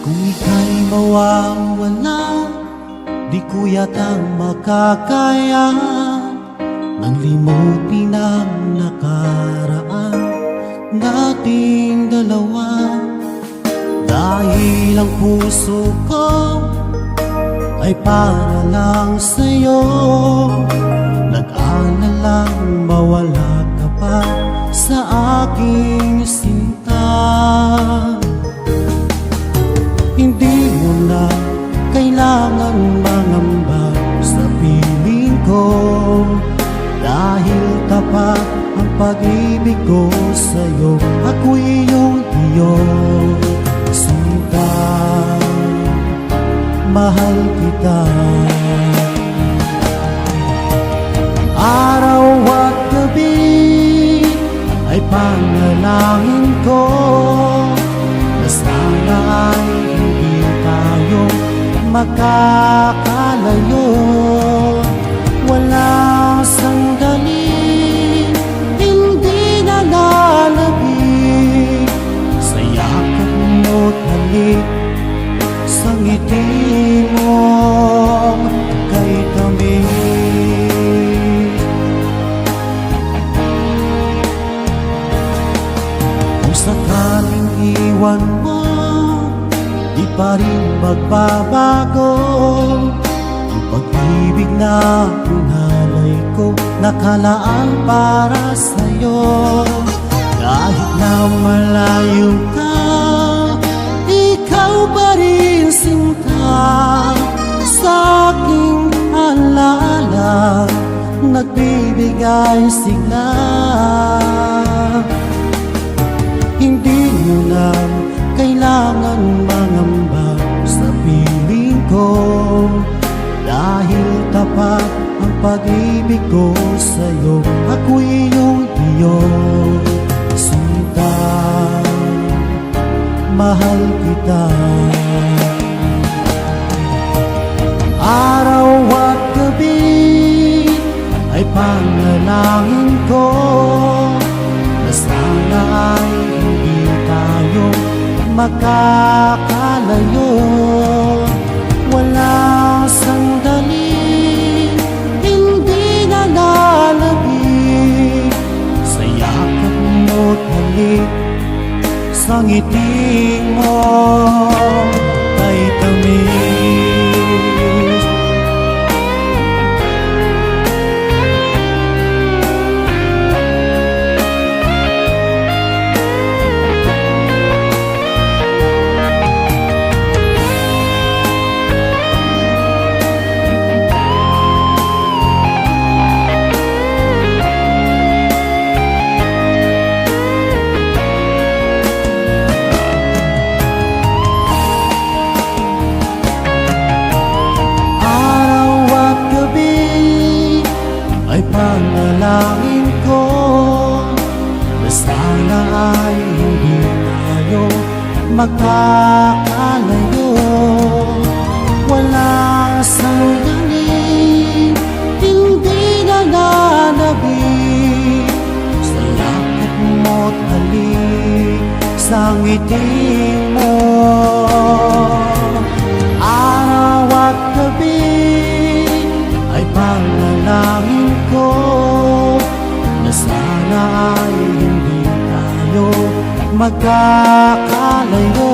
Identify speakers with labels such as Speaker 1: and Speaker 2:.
Speaker 1: Kung ika'y mawawala, di ko yata makakaya nang limutin ang nakaraan nating dalawa. Dahil ang puso ko ay para lang sa'yo, nag-aalalang mawala ka pa sa aking sinta. Hindi mo na kailangan mangamba sa piling ko, dahil tapat ang pag-ibig ko sa'yo. Ako'y iyong sinta, mahal kita. Araw at gabi ay panalangin ko na sana ay hindi tayo makakalayo. Walang sandali hindi nalalabig sa yakap mo't halik, sa ngiti mong kay tamis. Kung sakaling iwan mo, di pa rin magbabago ang pag-ibig na pinalay ko, nakalaan para sa'yo. Kahit na malayo ka, ikaw pa rin sinta, sa aking alaala nagbibigay sigla. Hindi mo na kailangan mangamba sa piling ko, dahil tapat ang pag-ibig ko sa'yo. Ako'y iyong sinta, mahal kita. Araw at gabi ay panalangin ko na sana ay hindi tayo makakalayo. Walang sandali hindi nalalabig sa yakap mo't halik, sa ngiti mo kay tamis. Ay panalangin ko na sana ay hindi tayo magkakalayo. Wala sandali hindi nananabik sa yakap mo't halik, sa ngiti mo. Araw at gabi ay panalangin ko na sana ay hindi tayo magkakalayo.